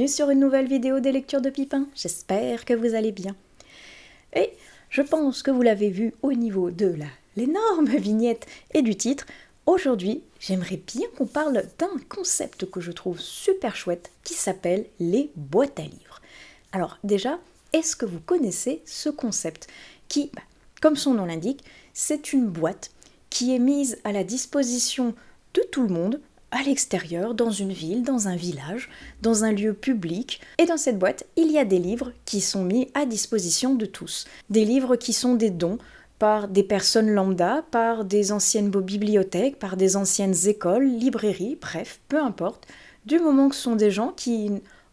bienvenue sur une nouvelle vidéo des lectures de Pipin, j'espère que vous allez bien. Et je pense que vous l'avez vu au niveau de l'énorme vignette et du titre. Aujourd'hui, j'aimerais bien qu'on parle d'un concept que je trouve super chouette qui s'appelle les boîtes à livres. Alors déjà, est-ce que vous connaissez ce concept qui, comme son nom l'indique, c'est une boîte qui est mise à la disposition de tout le monde, à l'extérieur, dans une ville, dans un village, dans un lieu public. Et dans cette boîte, il y a des livres qui sont mis à disposition de tous. Des livres qui sont des dons par des personnes lambda, par des anciennes bibliothèques, par des anciennes écoles, librairies, bref, peu importe. Du moment que ce sont des gens qui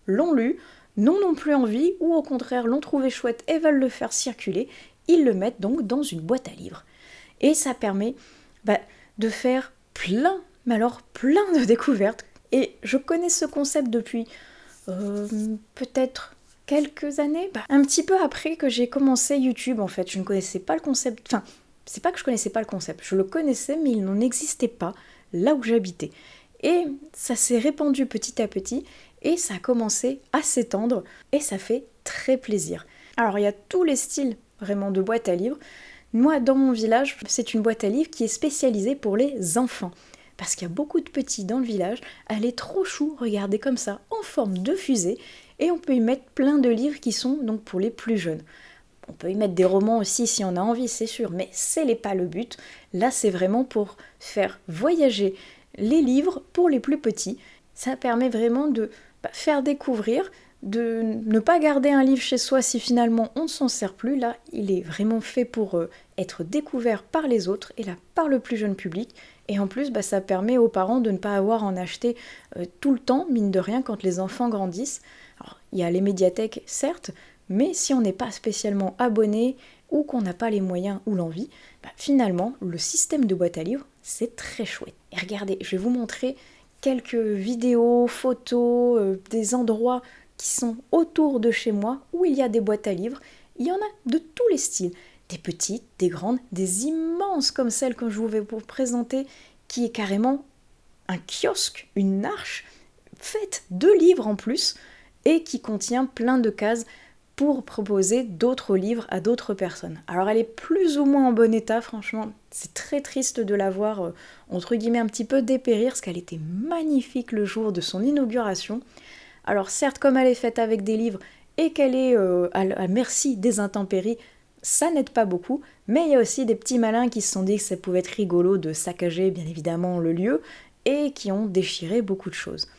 l'ont lu, n'ont non plus envie, ou au contraire l'ont trouvé chouette et veulent le faire circuler, ils le mettent donc dans une boîte à livres. Et ça permet de faire plein de découvertes. Et je connais ce concept depuis peut-être quelques années. Un petit peu après que j'ai commencé YouTube, en fait. Je ne connaissais pas le concept. Enfin, c'est pas que je connaissais pas le concept. Je le connaissais, mais il n'en existait pas là où j'habitais. Et ça s'est répandu petit à petit. Et ça a commencé à s'étendre. Et ça fait très plaisir. Alors, il y a tous les styles vraiment de boîtes à livres. Moi, dans mon village, c'est une boîte à livres qui est spécialisée pour les enfants. Parce qu'il y a beaucoup de petits dans le village, elle est trop chou, regardez comme ça, en forme de fusée, et on peut y mettre plein de livres qui sont donc pour les plus jeunes. On peut y mettre des romans aussi si on a envie, c'est sûr, mais ce n'est pas le but. Là, c'est vraiment pour faire voyager les livres pour les plus petits. Ça permet vraiment de faire découvrir, de ne pas garder un livre chez soi si finalement on ne s'en sert plus. Là, il est vraiment fait pour être découvert par les autres et là par le plus jeune public. Et en plus, ça permet aux parents de ne pas avoir à en acheter tout le temps, mine de rien, quand les enfants grandissent. Alors, il y a les médiathèques, certes, mais si on n'est pas spécialement abonné ou qu'on n'a pas les moyens ou l'envie, finalement, le système de boîte à livres, c'est très chouette. Et regardez, je vais vous montrer quelques vidéos, photos, des endroits qui sont autour de chez moi où il y a des boîtes à livres. Il y en a de tous les styles. Des petites, des grandes, des immenses comme celle que je vais vous présenter, qui est carrément un kiosque, une arche, faite de livres en plus, et qui contient plein de cases pour proposer d'autres livres à d'autres personnes. Alors elle est plus ou moins en bon état, franchement, c'est très triste de la voir, entre guillemets, un petit peu dépérir, parce qu'elle était magnifique le jour de son inauguration. Alors certes, comme elle est faite avec des livres, et qu'elle est à merci des intempéries, ça n'aide pas beaucoup, mais il y a aussi des petits malins qui se sont dit que ça pouvait être rigolo de saccager bien évidemment le lieu et qui ont déchiré beaucoup de choses.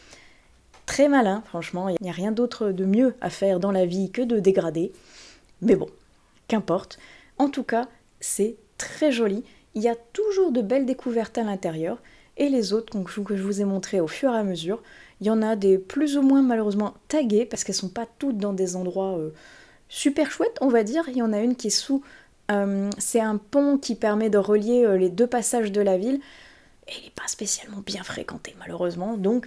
Très malin, franchement, il n'y a rien d'autre de mieux à faire dans la vie que de dégrader. Mais bon, qu'importe. En tout cas, c'est très joli. Il y a toujours de belles découvertes à l'intérieur. Et les autres que je vous ai montrées au fur et à mesure, il y en a des plus ou moins malheureusement taguées parce qu'elles ne sont pas toutes dans des endroits super chouette, on va dire. Il y en a une qui est sous... c'est un pont qui permet de relier les deux passages de la ville. Et il n'est pas spécialement bien fréquenté, malheureusement. Donc,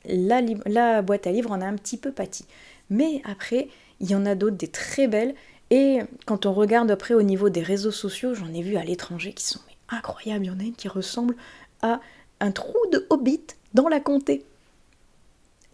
la boîte à livres en a un petit peu pâti. Mais après, il y en a d'autres, des très belles. Et quand on regarde après au niveau des réseaux sociaux, j'en ai vu à l'étranger qui sont incroyables. Il y en a une qui ressemble à un trou de Hobbit dans la comté.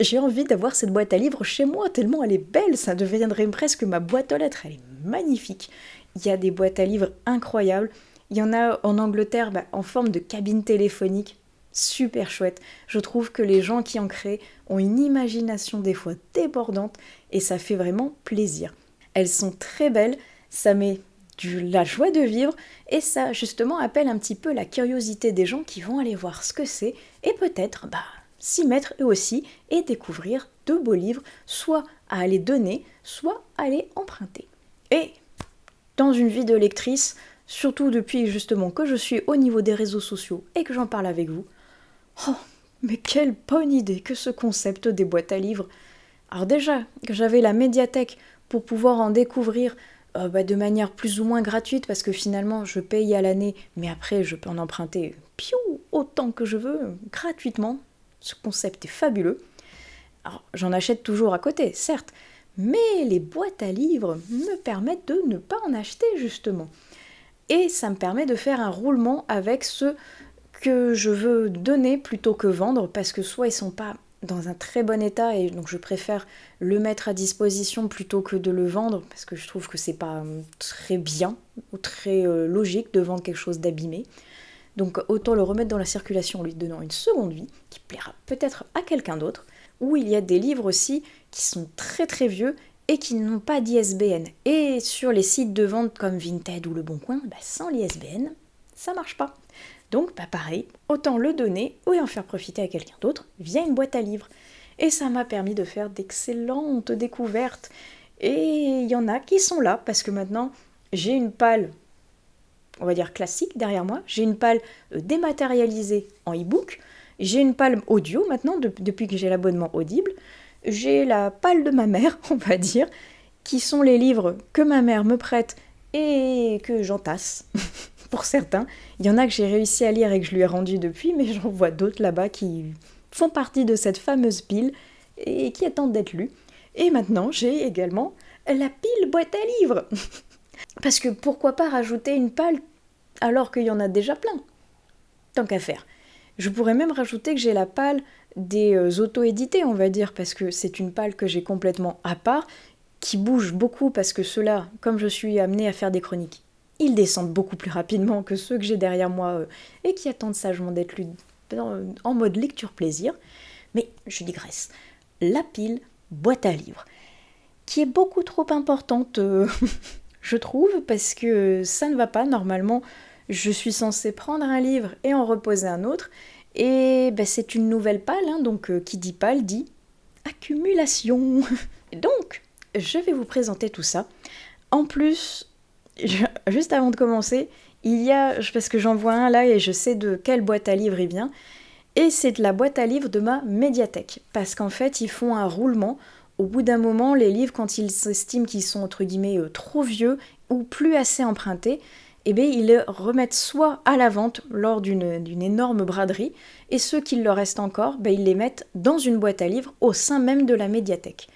J'ai envie d'avoir cette boîte à livres chez moi, tellement elle est belle, ça deviendrait presque ma boîte aux lettres, elle est magnifique. Il y a des boîtes à livres incroyables, il y en a en Angleterre en forme de cabine téléphonique, super chouette. Je trouve que les gens qui en créent ont une imagination des fois débordante et ça fait vraiment plaisir. Elles sont très belles, ça met la joie de vivre et ça justement appelle un petit peu la curiosité des gens qui vont aller voir ce que c'est et peut-être s'y mettre eux aussi et découvrir de beaux livres, soit à aller donner, soit à aller emprunter. Et dans une vie de lectrice, surtout depuis justement que je suis au niveau des réseaux sociaux et que j'en parle avec vous, oh, mais quelle bonne idée que ce concept des boîtes à livres. Alors déjà, que j'avais la médiathèque pour pouvoir en découvrir de manière plus ou moins gratuite, parce que finalement je paye à l'année, mais après je peux en emprunter autant que je veux, gratuitement. Ce concept est fabuleux. Alors, j'en achète toujours à côté, certes, mais les boîtes à livres me permettent de ne pas en acheter, justement. Et ça me permet de faire un roulement avec ceux que je veux donner plutôt que vendre, parce que soit ils sont pas dans un très bon état et donc je préfère le mettre à disposition plutôt que de le vendre parce que je trouve que c'est pas très bien ou très logique de vendre quelque chose d'abîmé. Donc autant le remettre dans la circulation en lui donnant une seconde vie qui plaira peut-être à quelqu'un d'autre. Ou il y a des livres aussi qui sont très très vieux et qui n'ont pas d'ISBN. Et sur les sites de vente comme Vinted ou Le Bon Coin, sans l'ISBN, ça marche pas. Donc pareil, autant le donner ou en faire profiter à quelqu'un d'autre via une boîte à livres. Et ça m'a permis de faire d'excellentes découvertes. Et il y en a qui sont là parce que maintenant j'ai une palle, on va dire classique derrière moi, j'ai une palle dématérialisée en e-book, j'ai une palle audio maintenant depuis que j'ai l'abonnement Audible, j'ai la palle de ma mère, on va dire, qui sont les livres que ma mère me prête et que j'entasse. Pour certains, il y en a que j'ai réussi à lire et que je lui ai rendu depuis, mais j'en vois d'autres là-bas qui font partie de cette fameuse pile et qui attendent d'être lus. Et maintenant, j'ai également la pile boîte à livres. Parce que pourquoi pas rajouter une palle alors qu'il y en a déjà plein? Tant qu'à faire. Je pourrais même rajouter que j'ai la palle des auto-édités, on va dire, parce que c'est une palle que j'ai complètement à part, qui bouge beaucoup parce que ceux-là, comme je suis amenée à faire des chroniques, ils descendent beaucoup plus rapidement que ceux que j'ai derrière moi et qui attendent sagement d'être lus en mode lecture plaisir. Mais je digresse. La pile boîte à livres, qui est beaucoup trop importante, je trouve, parce que ça ne va pas. Normalement, je suis censée prendre un livre et en reposer un autre. Et c'est une nouvelle palle, donc qui dit palle dit accumulation. Donc, je vais vous présenter tout ça. En plus, juste avant de commencer, il y a, parce que j'en vois un là et je sais de quelle boîte à livres il vient, et c'est de la boîte à livres de ma médiathèque. Parce qu'en fait, ils font un roulement. Au bout d'un moment, les livres, quand ils s'estiment qu'ils sont entre guillemets trop vieux ou plus assez empruntés, ils les remettent soit à la vente lors d'une énorme braderie, et ceux qui leur restent encore, ils les mettent dans une boîte à livres au sein même de la médiathèque.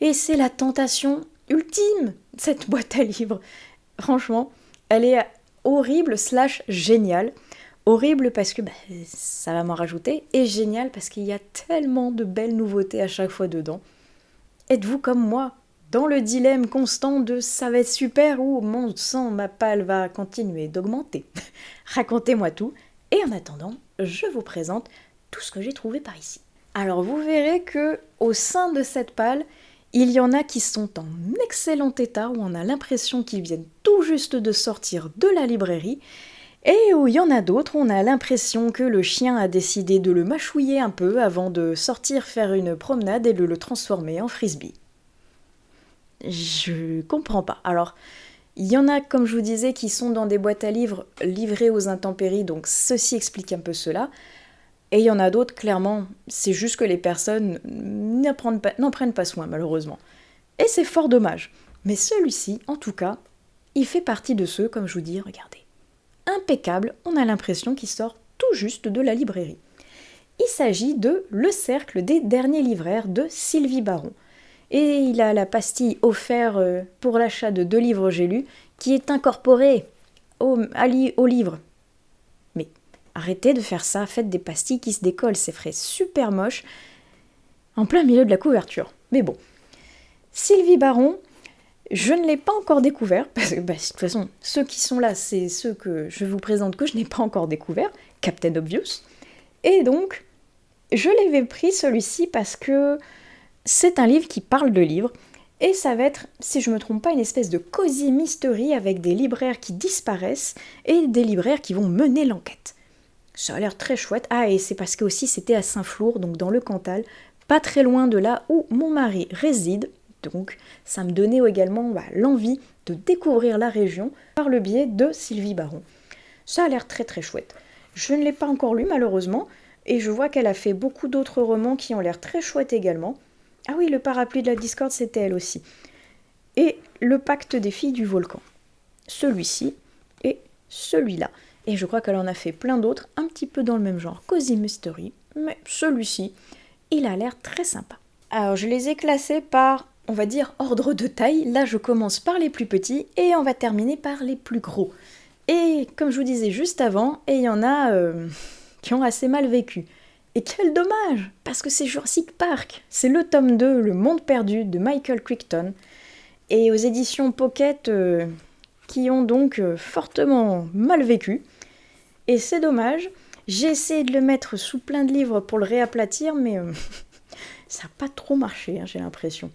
Et c'est la tentation ultime, cette boîte à livres. Franchement, elle est horrible / géniale. Horrible parce que ça va m'en rajouter, et génial parce qu'il y a tellement de belles nouveautés à chaque fois dedans. Êtes-vous comme moi dans le dilemme constant de ça va être super ou mon sang, ma palle va continuer d'augmenter? Racontez-moi tout, et en attendant, je vous présente tout ce que j'ai trouvé par ici. Alors vous verrez que au sein de cette palle, il y en a qui sont en excellent état, où on a l'impression qu'ils viennent tout juste de sortir de la librairie, et où il y en a d'autres, on a l'impression que le chien a décidé de le mâchouiller un peu avant de sortir faire une promenade et de le transformer en frisbee. Je comprends pas. Alors, il y en a, comme je vous disais, qui sont dans des boîtes à livres livrées aux intempéries, donc ceci explique un peu cela. Et il y en a d'autres, clairement, c'est juste que les personnes n'en prennent pas soin, malheureusement. Et c'est fort dommage. Mais celui-ci, en tout cas, il fait partie de ceux, comme je vous dis, regardez. Impeccable, on a l'impression qu'il sort tout juste de la librairie. Il s'agit de Le Cercle des derniers livraires de Sylvie Baron. Et il a la pastille offerte pour l'achat de 2 livres j'ai lus, qui est incorporée au livre. Mais arrêtez de faire ça, faites des pastilles qui se décollent, c'est frais super moche, en plein milieu de la couverture. Mais bon, Sylvie Baron, je ne l'ai pas encore découvert, parce que de toute façon, ceux qui sont là, c'est ceux que je vous présente que je n'ai pas encore découvert, Captain Obvious. Et donc, je l'avais pris celui-ci parce que c'est un livre qui parle de livres, et ça va être, si je ne me trompe pas, une espèce de cozy mystery avec des libraires qui disparaissent et des libraires qui vont mener l'enquête. Ça a l'air très chouette. Ah, et c'est parce que aussi c'était à Saint-Flour, donc dans le Cantal, pas très loin de là où mon mari réside. Donc ça me donnait également l'envie de découvrir la région par le biais de Sylvie Baron. Ça a l'air très très chouette. Je ne l'ai pas encore lu malheureusement, et je vois qu'elle a fait beaucoup d'autres romans qui ont l'air très chouettes également. Ah oui, le parapluie de la discorde, c'était elle aussi. Et le pacte des filles du volcan. Celui-ci et celui-là. Et je crois qu'elle en a fait plein d'autres, un petit peu dans le même genre, cozy mystery, mais celui-ci, il a l'air très sympa. Alors je les ai classés par, on va dire, ordre de taille. Là je commence par les plus petits et on va terminer par les plus gros. Et comme je vous disais juste avant, il y en a qui ont assez mal vécu. Et quel dommage, parce que c'est Jurassic Park. C'est le tome 2, Le Monde Perdu, de Michael Crichton. Et aux éditions Pocket, qui ont donc fortement mal vécu. Et c'est dommage. J'ai essayé de le mettre sous plein de livres pour le réaplatir, mais ça n'a pas trop marché, j'ai l'impression.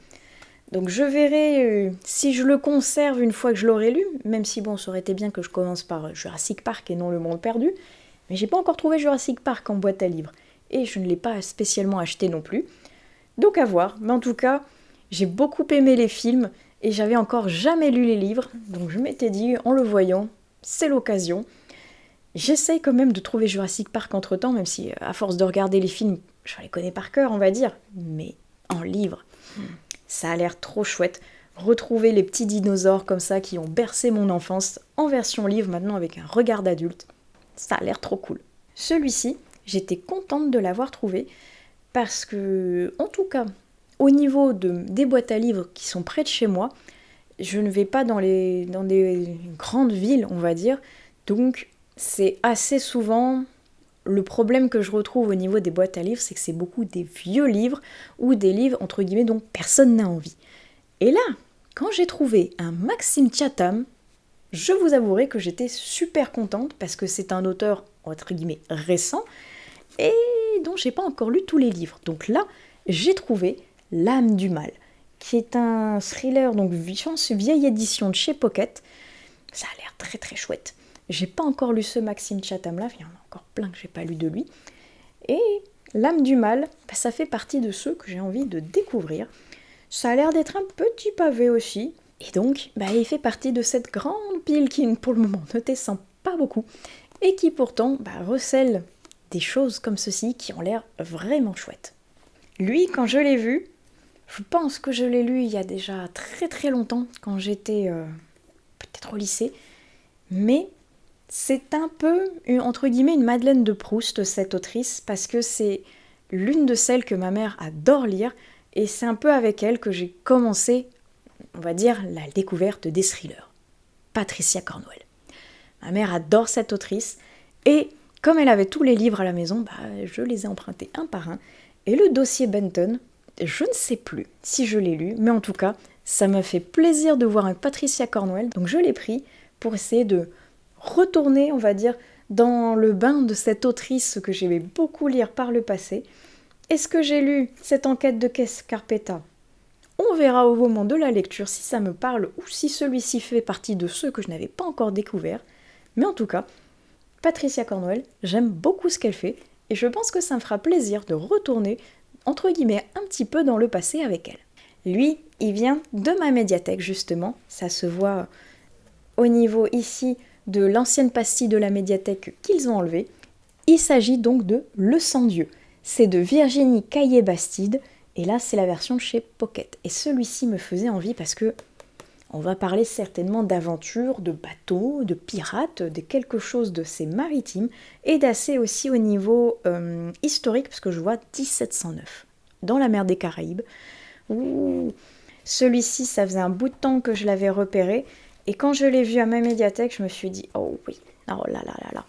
Donc je verrai si je le conserve une fois que je l'aurai lu, même si bon, ça aurait été bien que je commence par Jurassic Park et non Le Monde Perdu. Mais j'ai pas encore trouvé Jurassic Park en boîte à livres. Et je ne l'ai pas spécialement acheté non plus. Donc à voir. Mais en tout cas, j'ai beaucoup aimé les films et j'avais encore jamais lu les livres. Donc je m'étais dit, en le voyant, c'est l'occasion. J'essaye quand même de trouver Jurassic Park entre-temps, même si à force de regarder les films, je les connais par cœur, on va dire. Mais en livre, ça a l'air trop chouette. Retrouver les petits dinosaures comme ça qui ont bercé mon enfance en version livre maintenant avec un regard d'adulte, ça a l'air trop cool. Celui-ci, j'étais contente de l'avoir trouvé parce que, en tout cas, au niveau des boîtes à livres qui sont près de chez moi, je ne vais pas dans des grandes villes, on va dire, donc c'est assez souvent le problème que je retrouve au niveau des boîtes à livres, c'est que c'est beaucoup des vieux livres ou des livres entre guillemets dont personne n'a envie. Et là, quand j'ai trouvé un Maxime Chatham, je vous avouerai que j'étais super contente parce que c'est un auteur entre guillemets récent et dont j'ai pas encore lu tous les livres. Donc là, j'ai trouvé L'âme du mal, qui est un thriller, donc vieille édition de chez Pocket. Ça a l'air très très chouette. J'ai pas encore lu ce Maxime Chatham là, il y en a encore plein que j'ai pas lu de lui. Et L'âme du mal, ça fait partie de ceux que j'ai envie de découvrir. Ça a l'air d'être un petit pavé aussi. Et donc, il fait partie de cette grande pile qui, pour le moment, ne descend pas beaucoup. Et qui pourtant recèle des choses comme ceci qui ont l'air vraiment chouettes. Lui, quand je l'ai vu, je pense que je l'ai lu il y a déjà très très longtemps, quand j'étais peut-être au lycée. Mais c'est un peu, entre guillemets, une Madeleine de Proust, cette autrice, parce que c'est l'une de celles que ma mère adore lire, et c'est un peu avec elle que j'ai commencé, on va dire, la découverte des thrillers. Patricia Cornwell. Ma mère adore cette autrice, et comme elle avait tous les livres à la maison, je les ai empruntés un par un, et le dossier Benton, je ne sais plus si je l'ai lu, mais en tout cas, ça m'a fait plaisir de voir un Patricia Cornwell, donc je l'ai pris pour essayer de retourner, on va dire, dans le bain de cette autrice que j'aimais beaucoup lire par le passé. Est-ce que j'ai lu cette enquête de Caisse Carpeta ? On verra au moment de la lecture si ça me parle ou si celui-ci fait partie de ceux que je n'avais pas encore découverts. Mais en tout cas, Patricia Cornwell, j'aime beaucoup ce qu'elle fait et je pense que ça me fera plaisir de retourner, entre guillemets, un petit peu dans le passé avec elle. Lui, il vient de ma médiathèque justement, ça se voit au niveau ici de l'ancienne pastille de la médiathèque qu'ils ont enlevée. Il s'agit donc de Le Sang-Dieu. C'est de Virginie Caillé-Bastide, et là c'est la version de chez Pocket. Et celui-ci me faisait envie parce que on va parler certainement d'aventures, de bateaux, de pirates, de quelque chose de ces maritimes, et d'assez aussi au niveau historique, parce que je vois 1709, dans la mer des Caraïbes. Ouh. Celui-ci, ça faisait un bout de temps que je l'avais repéré, et quand je l'ai vu à ma médiathèque, je me suis dit, oh oui, oh là là là là,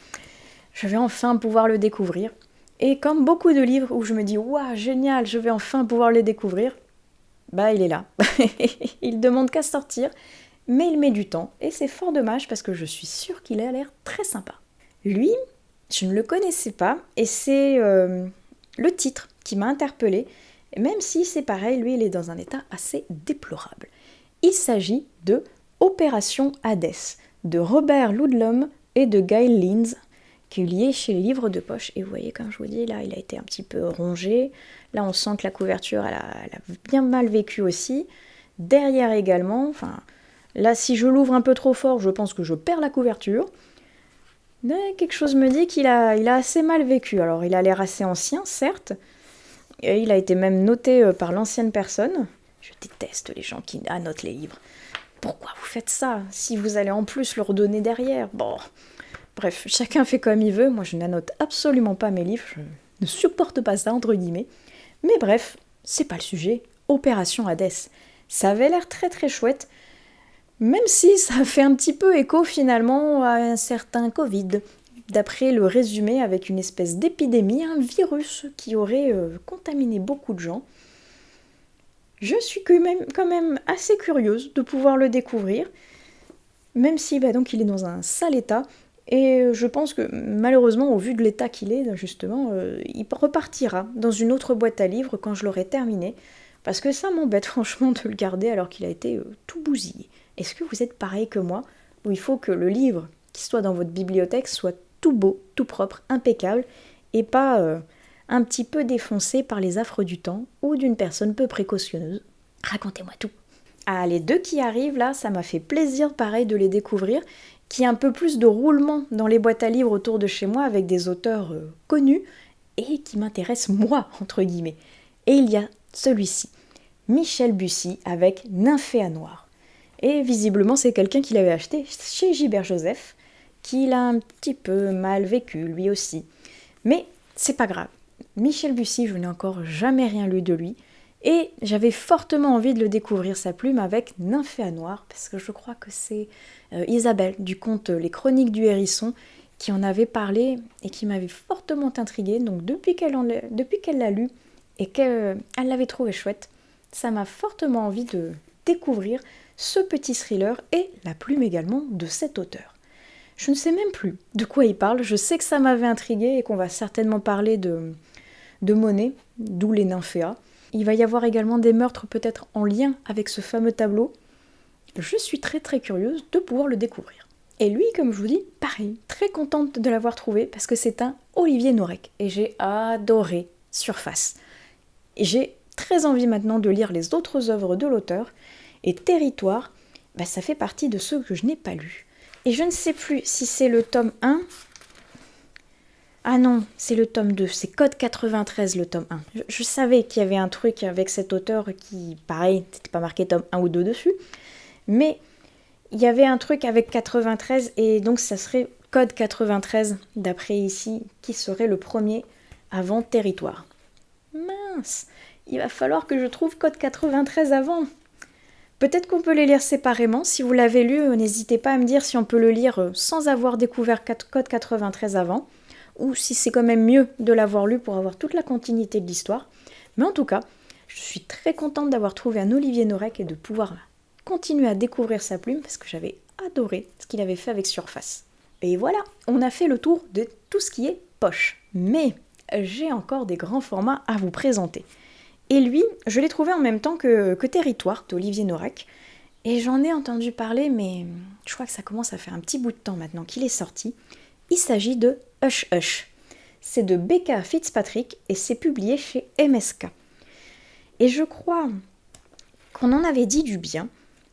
je vais enfin pouvoir le découvrir. Et comme beaucoup de livres où je me dis, waouh, génial, je vais enfin pouvoir le découvrir, il est là. Il demande qu'à sortir, mais il met du temps, et c'est fort dommage parce que je suis sûre qu'il a l'air très sympa. Lui, je ne le connaissais pas, et c'est le titre qui m'a interpellée, même si c'est pareil, lui il est dans un état assez déplorable. Il s'agit de Opération Hadès, de Robert Ludlum et de Gail Linz, qui est lié chez les livres de poche. Et vous voyez, comme je vous dis, là, il a été un petit peu rongé. Là, on sent que la couverture, elle a bien mal vécu aussi. Derrière également, enfin, là, si je l'ouvre un peu trop fort, je pense que je perds la couverture. Mais quelque chose me dit qu'il a assez mal vécu. Alors, il a l'air assez ancien, certes. Et il a été même noté par l'ancienne personne. Je déteste les gens qui annotent les livres. Pourquoi vous faites ça, si vous allez en plus le redonner derrière ? Bon, bref, chacun fait comme il veut. Moi, je n'annote absolument pas mes livres. Je ne supporte pas ça, entre guillemets. Mais bref, c'est pas le sujet. Opération Hadès. Ça avait l'air très très chouette. Même si ça fait un petit peu écho finalement à un certain Covid. d'après le résumé, avec une espèce d'épidémie, un virus qui aurait contaminé beaucoup de gens. Je suis quand même assez curieuse de pouvoir le découvrir, même si donc il est dans un sale état. Et je pense que malheureusement, au vu de l'état qu'il est, justement, il repartira dans une autre boîte à livres quand je l'aurai terminé. Parce que ça m'embête franchement de le garder alors qu'il a été tout bousillé. Est-ce que vous êtes pareil que moi, où il faut que le livre qui soit dans votre bibliothèque soit tout beau, tout propre, impeccable, et pas un petit peu défoncé par les affres du temps ou d'une personne peu précautionneuse? Racontez-moi tout. Ah, les deux qui arrivent là, ça m'a fait plaisir pareil de les découvrir, qu'il y ait un peu plus de roulement dans les boîtes à livres autour de chez moi avec des auteurs connus et qui m'intéressent moi, entre guillemets. Et il y a celui-ci, Michel Bussy avec Nymphéa Noir. Et visiblement c'est quelqu'un qui l'avait acheté chez Gilbert Joseph, qui l'a un petit peu mal vécu lui aussi. Mais c'est pas grave. Michel Bussy, je n'ai encore jamais rien lu de lui. Et j'avais fortement envie de le découvrir sa plume avec Nymphéa Noir, parce que je crois que c'est Isabelle du conte Les Chroniques du Hérisson qui en avait parlé et qui m'avait fortement intriguée. Donc depuis qu'elle l'a lu et qu'elle l'avait trouvé chouette, ça m'a fortement envie de découvrir ce petit thriller et la plume également de cet auteur. Je ne sais même plus de quoi il parle, je sais que ça m'avait intriguée et qu'on va certainement parler de Monet, d'où les nymphéas. Il va y avoir également des meurtres peut-être en lien avec ce fameux tableau. Je suis très très curieuse de pouvoir le découvrir. Et lui, comme je vous dis, pareil, très contente de l'avoir trouvé parce que c'est un Olivier Norek et j'ai adoré Surface. Et j'ai très envie maintenant de lire les autres œuvres de l'auteur et Territoire, ça fait partie de ceux que je n'ai pas lus. Et je ne sais plus si c'est le tome 1. Ah non, c'est le tome 2, c'est Code 93 le tome 1. Je savais qu'il y avait un truc avec cet auteur qui, pareil, c'était pas marqué tome 1 ou 2 dessus, mais il y avait un truc avec 93 et donc ça serait Code 93, d'après ici, qui serait le premier avant Territoire. Mince, il va falloir que je trouve Code 93 avant. Peut-être qu'on peut les lire séparément. Si vous l'avez lu, n'hésitez pas à me dire si on peut le lire sans avoir découvert Code 93 avant, ou si c'est quand même mieux de l'avoir lu pour avoir toute la continuité de l'histoire. Mais en tout cas, je suis très contente d'avoir trouvé un Olivier Norek et de pouvoir continuer à découvrir sa plume parce que j'avais adoré ce qu'il avait fait avec Surface. Et voilà, on a fait le tour de tout ce qui est poche. Mais j'ai encore des grands formats à vous présenter. Et lui, je l'ai trouvé en même temps que Territoire d'Olivier Norek. Et j'en ai entendu parler, mais je crois que ça commence à faire un petit bout de temps maintenant qu'il est sorti. Il s'agit de Hush Hush. C'est de Becca Fitzpatrick et c'est publié chez MSK. Et je crois qu'on en avait dit du bien.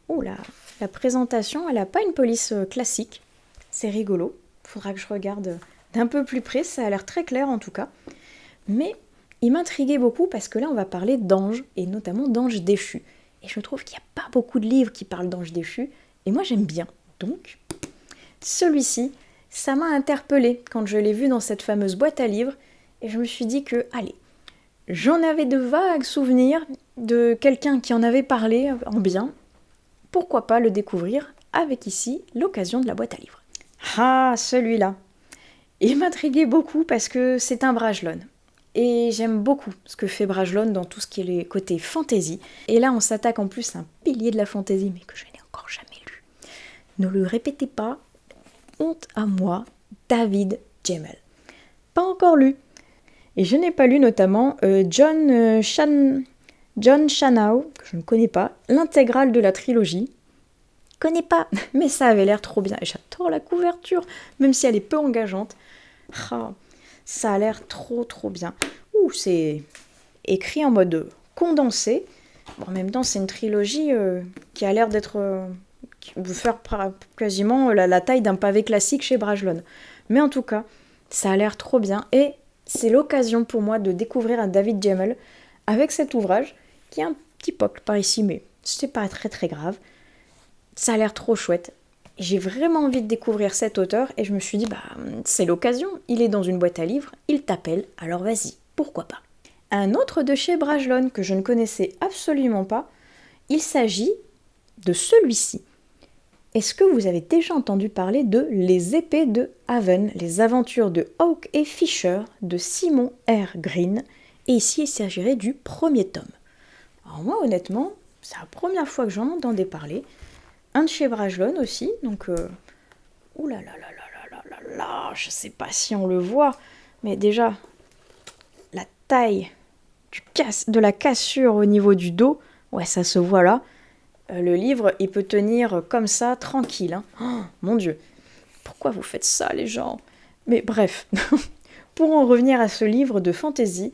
Oh là, la présentation, elle n'a pas une police classique. C'est rigolo. Faudra que je regarde d'un peu plus près, ça a l'air très clair en tout cas. Mais il m'intriguait beaucoup parce que là on va parler d'anges, et notamment d'anges déchus. Et je trouve qu'il n'y a pas beaucoup de livres qui parlent d'anges déchus, et moi j'aime bien. Donc, celui-ci, ça m'a interpellée quand je l'ai vu dans cette fameuse boîte à livres, et je me suis dit que, allez, j'en avais de vagues souvenirs de quelqu'un qui en avait parlé en bien. Pourquoi pas le découvrir avec ici l'occasion de la boîte à livres. Ah, celui-là. Il m'intriguait beaucoup parce que c'est un Bragelonne. Et j'aime beaucoup ce que fait Bragelonne dans tout ce qui est les côtés fantasy. Et là, on s'attaque en plus à un pilier de la fantasy, mais que je n'ai encore jamais lu. Ne le répétez pas, honte à moi, David Gemmell. Pas encore lu. Et je n'ai pas lu notamment John Shanau, que je ne connais pas, l'intégrale de la trilogie. Connais pas, mais ça avait l'air trop bien. Et j'adore la couverture, même si elle est peu engageante. Ah, ça a l'air trop bien. Ouh, c'est écrit en mode condensé. Bon, en même temps, c'est une trilogie qui a l'air d'être... qui veut faire quasiment la taille d'un pavé classique chez Bragelonne. Mais en tout cas, ça a l'air trop bien. Et c'est l'occasion pour moi de découvrir un David Gemmell avec cet ouvrage, qui est un petit pocle par ici, mais c'est pas très grave. Ça a l'air trop chouette. J'ai vraiment envie de découvrir cet auteur et je me suis dit, c'est l'occasion, il est dans une boîte à livres, il t'appelle, alors vas-y, pourquoi pas. Un autre de chez Bragelonne que je ne connaissais absolument pas, il s'agit de celui-ci. Est-ce que vous avez déjà entendu parler de Les épées de Haven, les aventures de Hawke et Fisher de Simon R. Green? Et ici, il s'agirait du premier tome. Alors moi, honnêtement, c'est la première fois que j'en entendais parler. Un de chez Brajlon aussi, donc... Ouh là là là là là là là là, je sais pas si on le voit, mais déjà, la taille de la cassure au niveau du dos, ouais, ça se voit là. Le livre, il peut tenir comme ça, tranquille. Hein. Oh, mon Dieu, pourquoi vous faites ça, les gens? Mais bref, pour en revenir à ce livre de fantasy,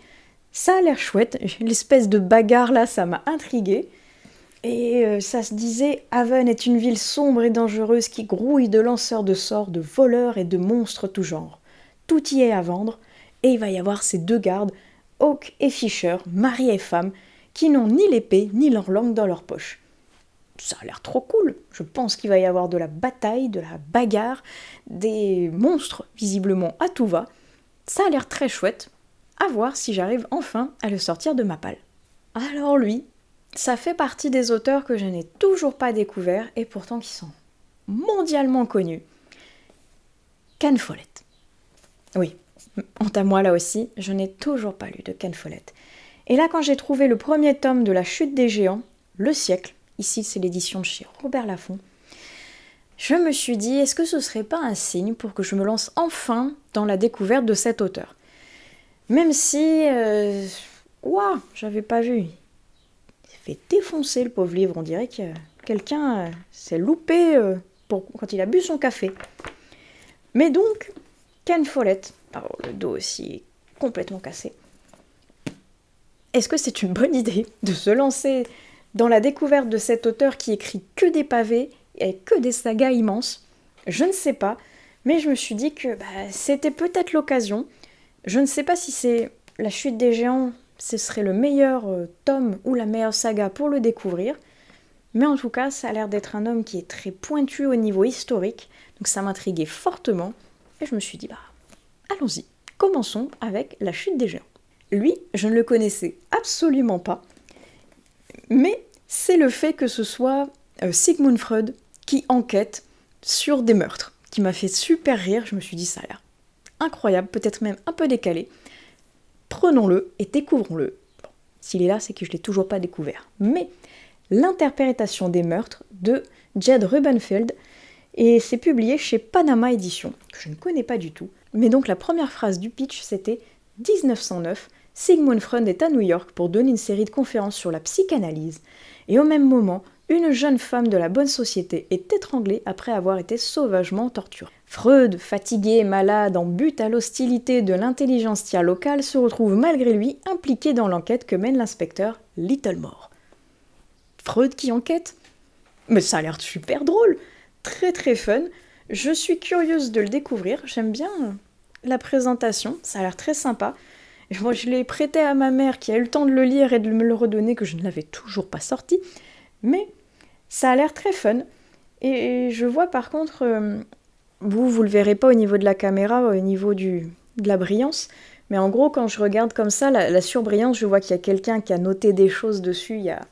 ça a l'air chouette. L'espèce de bagarre là, ça m'a intriguée. Et ça se disait, Haven est une ville sombre et dangereuse qui grouille de lanceurs de sorts, de voleurs et de monstres tout genre. Tout y est à vendre, et il va y avoir ces deux gardes, Hawke et Fisher, mari et femme, qui n'ont ni l'épée ni leur langue dans leur poche. Ça a l'air trop cool. Je pense qu'il va y avoir de la bataille, de la bagarre, des monstres visiblement à tout va. Ça a l'air très chouette. À voir si j'arrive enfin à le sortir de ma palle. Alors lui, ça fait partie des auteurs que je n'ai toujours pas découverts et pourtant qui sont mondialement connus. Ken Follett. Oui, honte à moi là aussi, je n'ai toujours pas lu de Ken Follett. Et là, quand j'ai trouvé le premier tome de La Chute des Géants, Le Siècle, ici c'est l'édition de chez Robert Laffont, je me suis dit, est-ce que ce serait pas un signe pour que je me lance enfin dans la découverte de cet auteur? Même si, j'avais pas vu. Il s'est fait défoncer le pauvre livre, on dirait que quelqu'un s'est loupé quand il a bu son café. Mais donc, Ken Follett, alors le dos aussi est complètement cassé. Est-ce que c'est une bonne idée de se lancer dans la découverte de cet auteur qui écrit que des pavés et que des sagas immenses? Je ne sais pas, mais je me suis dit que c'était peut-être l'occasion. Je ne sais pas si c'est La Chute des Géants, ce serait le meilleur tome ou la meilleure saga pour le découvrir. Mais en tout cas, ça a l'air d'être un homme qui est très pointu au niveau historique, donc ça m'intriguait fortement. Et je me suis dit, allons-y, commençons avec La Chute des Géants. Lui, je ne le connaissais absolument pas, mais c'est le fait que ce soit Sigmund Freud qui enquête sur des meurtres, qui m'a fait super rire. Je me suis dit, ça a l'air incroyable, peut-être même un peu décalé. Prenons-le et découvrons-le. Bon, s'il est là, c'est que je ne l'ai toujours pas découvert. Mais l'interprétation des meurtres de Jed Rubenfeld, et c'est publié chez Panama Éditions, que je ne connais pas du tout. Mais donc la première phrase du pitch, c'était 1909, Sigmund Freud est à New York pour donner une série de conférences sur la psychanalyse, et au même moment, une jeune femme de la bonne société est étranglée après avoir été sauvagement torturée. Freud, fatigué et malade, en butte à l'hostilité de l'intelligentsia locale, se retrouve malgré lui impliqué dans l'enquête que mène l'inspecteur Littlemore. Freud qui enquête? Mais ça a l'air super drôle, très très fun. Je suis curieuse de le découvrir, j'aime bien la présentation, ça a l'air très sympa. Et moi je l'ai prêté à ma mère qui a eu le temps de le lire et de me le redonner, que je ne l'avais toujours pas sorti. Mais ça a l'air très fun. Et je vois par contre, vous le verrez pas au niveau de la caméra, au niveau de la brillance, mais en gros quand je regarde comme ça, la surbrillance, je vois qu'il y a quelqu'un qui a noté des choses dessus. Il y a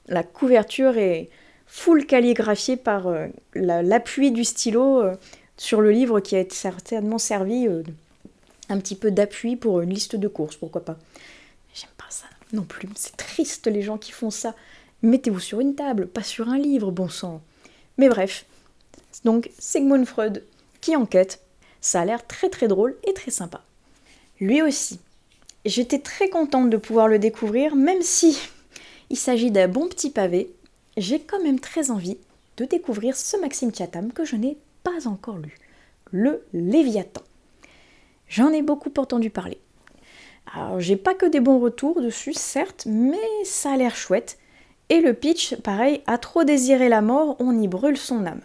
la couverture est full calligraphiée par l'appui du stylo sur le livre qui a été certainement servi un petit peu d'appui pour une liste de courses, pourquoi pas. J'aime pas ça non plus, c'est triste les gens qui font ça. Mettez-vous sur une table, pas sur un livre, bon sang. Mais bref, donc Sigmund Freud qui enquête, ça a l'air très très drôle et très sympa. Lui aussi, j'étais très contente de pouvoir le découvrir, même si il s'agit d'un bon petit pavé, j'ai quand même très envie de découvrir ce Maxime Chatham que je n'ai pas encore lu, le Léviathan. J'en ai beaucoup entendu parler. Alors, j'ai pas que des bons retours dessus, certes, mais ça a l'air chouette. Et le pitch, pareil, à trop désirer la mort, on y brûle son âme.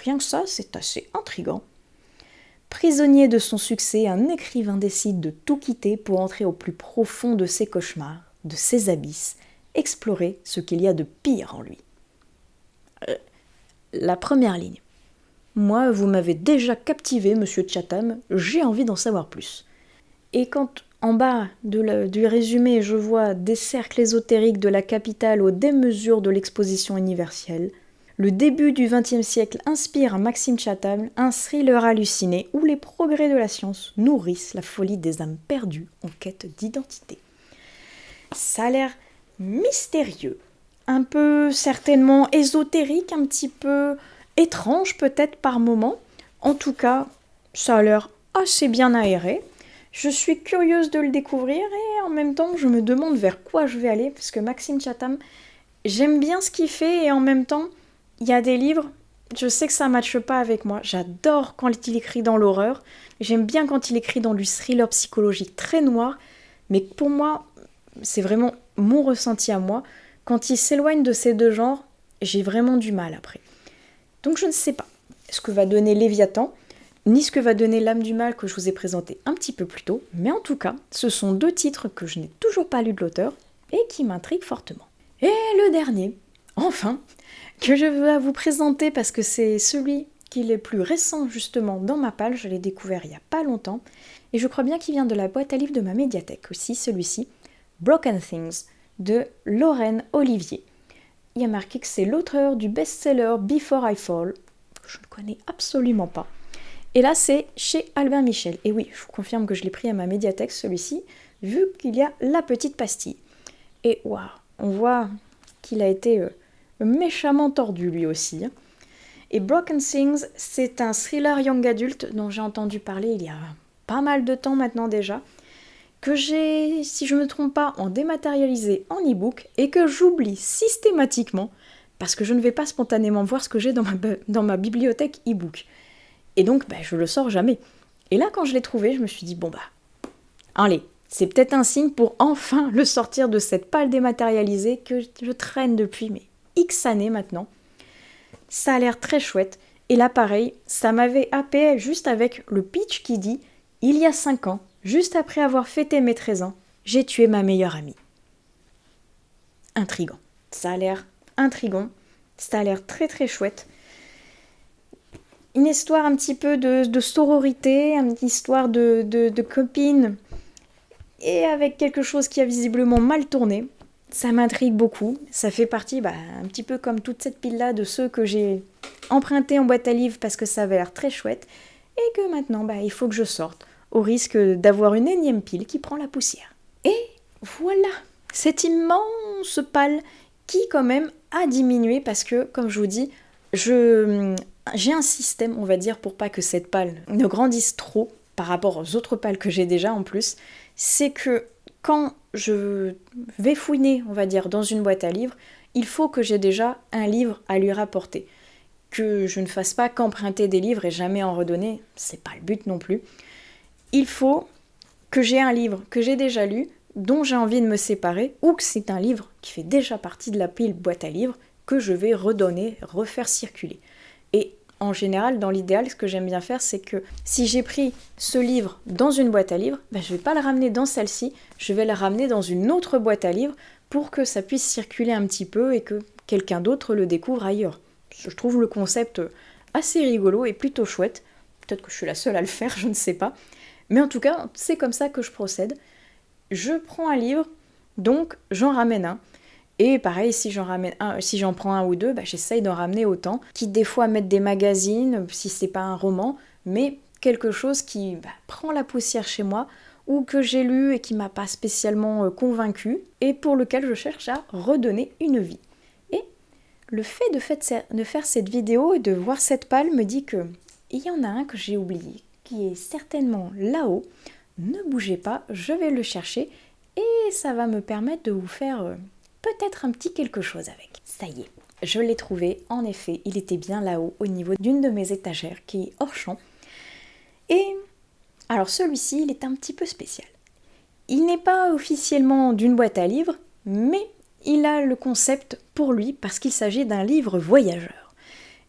Rien que ça, c'est assez intriguant. Prisonnier de son succès, un écrivain décide de tout quitter pour entrer au plus profond de ses cauchemars, de ses abysses, explorer ce qu'il y a de pire en lui. La première ligne. Moi, vous m'avez déjà captivé, monsieur Chatham, j'ai envie d'en savoir plus. Et quand en bas du résumé, je vois des cercles ésotériques de la capitale aux démesures de l'exposition universelle, Le début du XXe siècle inspire un Maxime Chatham, un thriller halluciné où les progrès de la science nourrissent la folie des âmes perdues en quête d'identité. Ça a l'air mystérieux, un peu certainement ésotérique, un petit peu étrange peut-être par moments. En tout cas, ça a l'air assez bien aéré. Je suis curieuse de le découvrir et en même temps je me demande vers quoi je vais aller parce que Maxime Chatham, j'aime bien ce qu'il fait et en même temps il y a des livres, je sais que ça ne matche pas avec moi. J'adore quand il écrit dans l'horreur, j'aime bien quand il écrit dans du thriller psychologique très noir, mais pour moi c'est vraiment mon ressenti à moi. Quand il s'éloigne de ces deux genres, j'ai vraiment du mal après. Donc je ne sais pas ce que va donner Léviathan, ni ce que va donner L'âme du mal que je vous ai présenté un petit peu plus tôt, mais en tout cas, ce sont deux titres que je n'ai toujours pas lus de l'auteur et qui m'intriguent fortement. Et le dernier, enfin, que je veux vous présenter parce que c'est celui qui est le plus récent justement dans ma palle, je l'ai découvert il n'y a pas longtemps, et je crois bien qu'il vient de la boîte à livres de ma médiathèque aussi, celui-ci, Broken Things, de Lorraine Olivier. Il y a marqué que c'est l'auteur du best-seller Before I Fall, que je ne connais absolument pas. Et là, c'est chez Albin Michel. Et oui, je vous confirme que je l'ai pris à ma médiathèque, celui-ci, vu qu'il y a la petite pastille. Et waouh, on voit qu'il a été méchamment tordu lui aussi. Et Broken Things, c'est un thriller young adulte dont j'ai entendu parler il y a pas mal de temps maintenant déjà, que j'ai, si je ne me trompe pas, en dématérialisé en e-book et que j'oublie systématiquement parce que je ne vais pas spontanément voir ce que j'ai dans ma bibliothèque e-book. Et donc, je le sors jamais. Et là, quand je l'ai trouvé, je me suis dit, allez, c'est peut-être un signe pour enfin le sortir de cette palle dématérialisée que je traîne depuis X années maintenant. Ça a l'air très chouette. Et là, pareil, ça m'avait happé juste avec le pitch qui dit « Il y a 5 ans, juste après avoir fêté mes 13 ans, j'ai tué ma meilleure amie. » Intriguant. Ça a l'air intriguant. Ça a l'air très très chouette. Une histoire un petit peu de sororité, une histoire de copine, et avec quelque chose qui a visiblement mal tourné. Ça m'intrigue beaucoup. Ça fait partie, un petit peu comme toute cette pile-là, de ceux que j'ai empruntés en boîte à livres parce que ça avait l'air très chouette, et que maintenant, il faut que je sorte, au risque d'avoir une énième pile qui prend la poussière. Et voilà, cette immense palle qui quand même a diminué parce que, comme je vous dis, j'ai un système, on va dire, pour pas que cette palle ne grandisse trop par rapport aux autres pales que j'ai déjà en plus. C'est que quand je vais fouiner, on va dire, dans une boîte à livres, il faut que j'ai déjà un livre à lui rapporter. Que je ne fasse pas qu'emprunter des livres et jamais en redonner, c'est pas le but non plus. Il faut que j'ai un livre que j'ai déjà lu, dont j'ai envie de me séparer, ou que c'est un livre qui fait déjà partie de la pile boîte à livres, que je vais redonner, refaire circuler. Et en général, dans l'idéal, ce que j'aime bien faire, c'est que si j'ai pris ce livre dans une boîte à livres, je ne vais pas le ramener dans celle-ci, je vais le ramener dans une autre boîte à livres pour que ça puisse circuler un petit peu et que quelqu'un d'autre le découvre ailleurs. Je trouve le concept assez rigolo et plutôt chouette. Peut-être que je suis la seule à le faire, je ne sais pas. Mais en tout cas, c'est comme ça que je procède. Je prends un livre, donc j'en ramène un. Et pareil, si j'en prends un ou deux, j'essaye d'en ramener autant. Quitte des fois à mettre des magazines, si c'est pas un roman, mais quelque chose qui prend la poussière chez moi, ou que j'ai lu et qui m'a pas spécialement convaincue, et pour lequel je cherche à redonner une vie. Et le fait de faire cette vidéo et de voir cette palle me dit que il y en a un que j'ai oublié, qui est certainement là-haut. Ne bougez pas, je vais le chercher, et ça va me permettre de vous faire peut-être un petit quelque chose avec. Ça y est, je l'ai trouvé. En effet, il était bien là-haut, au niveau d'une de mes étagères, qui est hors champ. Et alors celui-ci, il est un petit peu spécial. Il n'est pas officiellement d'une boîte à livres, mais il a le concept pour lui, parce qu'il s'agit d'un livre voyageur.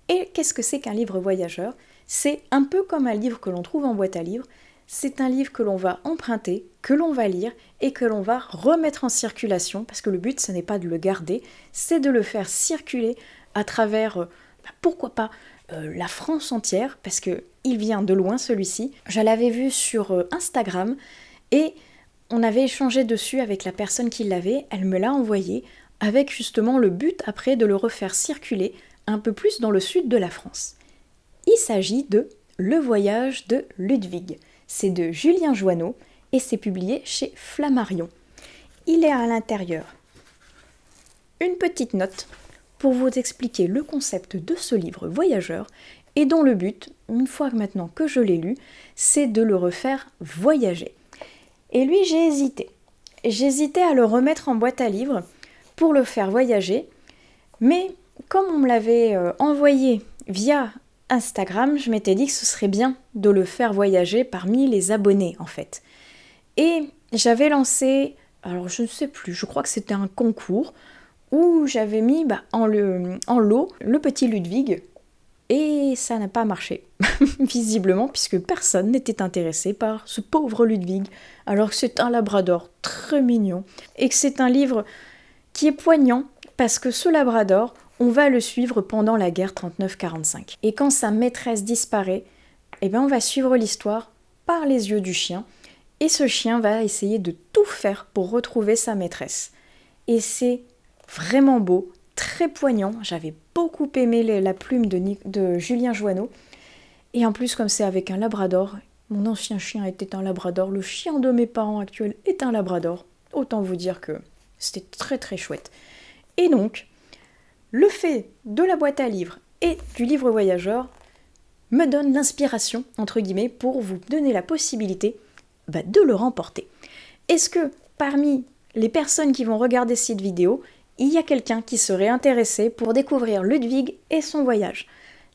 Et qu'est-ce que c'est qu'un livre voyageur ? C'est un peu comme un livre que l'on trouve en boîte à livres. C'est un livre que l'on va emprunter, que l'on va lire et que l'on va remettre en circulation, parce que le but, ce n'est pas de le garder, c'est de le faire circuler à travers, pourquoi pas, la France entière, parce qu'il vient de loin celui-ci. Je l'avais vu sur Instagram et on avait échangé dessus avec la personne qui l'avait, elle me l'a envoyé, avec justement le but après de le refaire circuler un peu plus dans le sud de la France. Il s'agit de Le voyage de Ludwig. C'est de Julien Joanneau et c'est publié chez Flammarion. Il est à l'intérieur une petite note pour vous expliquer le concept de ce livre voyageur et dont le but, une fois maintenant que je l'ai lu, c'est de le refaire voyager. Et lui, j'ai hésité. J'hésitais à le remettre en boîte à livres pour le faire voyager, mais comme on me l'avait envoyé via Instagram, je m'étais dit que ce serait bien de le faire voyager parmi les abonnés en fait. Et j'avais lancé, alors je ne sais plus, je crois que c'était un concours où j'avais mis en lot le petit Ludwig et ça n'a pas marché, visiblement, puisque personne n'était intéressé par ce pauvre Ludwig, alors que c'est un labrador très mignon et que c'est un livre qui est poignant parce que ce labrador, on va le suivre pendant la guerre 39-45. Et quand sa maîtresse disparaît, on va suivre l'histoire par les yeux du chien et ce chien va essayer de tout faire pour retrouver sa maîtresse. Et c'est vraiment beau, très poignant. J'avais beaucoup aimé la plume de Julien Joanneau. Et en plus, comme c'est avec un labrador, mon ancien chien était un labrador, le chien de mes parents actuels est un labrador. Autant vous dire que c'était très très chouette. Et donc, le fait de la boîte à livres et du livre voyageur me donne l'inspiration, entre guillemets, pour vous donner la possibilité de le remporter. Est-ce que parmi les personnes qui vont regarder cette vidéo, il y a quelqu'un qui serait intéressé pour découvrir Ludwig et son voyage?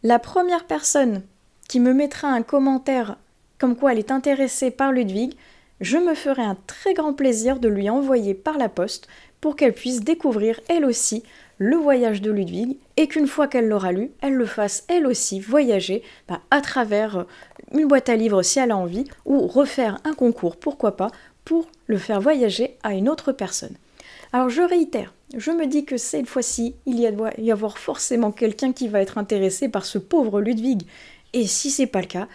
La première personne qui me mettra un commentaire comme quoi elle est intéressée par Ludwig, je me ferai un très grand plaisir de lui envoyer par la poste pour qu'elle puisse découvrir elle aussi le voyage de Ludwig et qu'une fois qu'elle l'aura lu, elle le fasse elle aussi voyager à travers une boîte à livres si elle a envie ou refaire un concours, pourquoi pas, pour le faire voyager à une autre personne. Alors je réitère, je me dis que cette fois-ci, il doit y avoir forcément quelqu'un qui va être intéressé par ce pauvre Ludwig. Et si c'est pas le cas,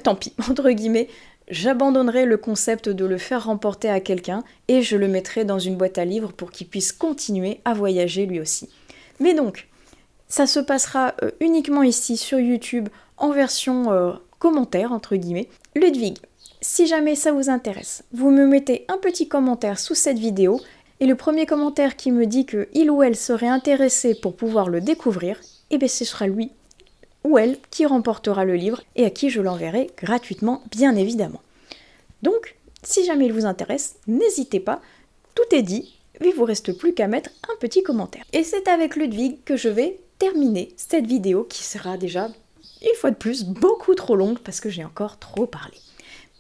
tant pis, entre guillemets, j'abandonnerai le concept de le faire remporter à quelqu'un et je le mettrai dans une boîte à livres pour qu'il puisse continuer à voyager lui aussi. Mais donc, ça se passera uniquement ici sur YouTube en version commentaire, entre guillemets. Ludwig, si jamais ça vous intéresse, vous me mettez un petit commentaire sous cette vidéo et le premier commentaire qui me dit que il ou elle serait intéressé pour pouvoir le découvrir, ce sera lui ou elle qui remportera le livre et à qui je l'enverrai gratuitement, bien évidemment. Donc, si jamais il vous intéresse, n'hésitez pas, tout est dit, il vous reste plus qu'à mettre un petit commentaire. Et c'est avec Ludwig que je vais terminer cette vidéo qui sera déjà, une fois de plus, beaucoup trop longue parce que j'ai encore trop parlé.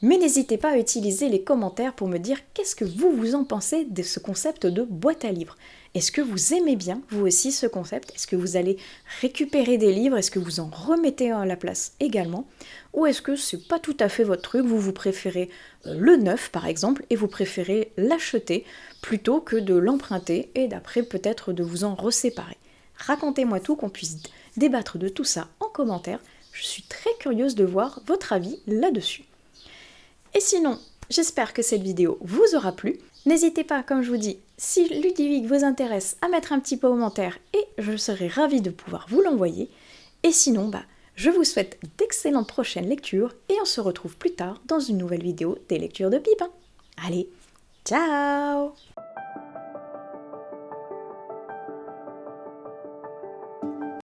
Mais n'hésitez pas à utiliser les commentaires pour me dire qu'est-ce que vous en pensez de ce concept de boîte à livres. Est-ce que vous aimez bien, vous aussi, ce concept? Est-ce que vous allez récupérer des livres? Est-ce que vous en remettez à la place également? Ou est-ce que c'est pas tout à fait votre truc? Vous préférez le neuf, par exemple, et vous préférez l'acheter plutôt que de l'emprunter et d'après peut-être de vous en reséparer? Racontez-moi tout, qu'on puisse débattre de tout ça en commentaire. Je suis très curieuse de voir votre avis là-dessus. Et sinon, j'espère que cette vidéo vous aura plu. N'hésitez pas, comme je vous dis, si Ludwig vous intéresse, à mettre un petit commentaire et je serai ravie de pouvoir vous l'envoyer. Et sinon, je vous souhaite d'excellentes prochaines lectures et on se retrouve plus tard dans une nouvelle vidéo des lectures de Pipin. Allez, ciao!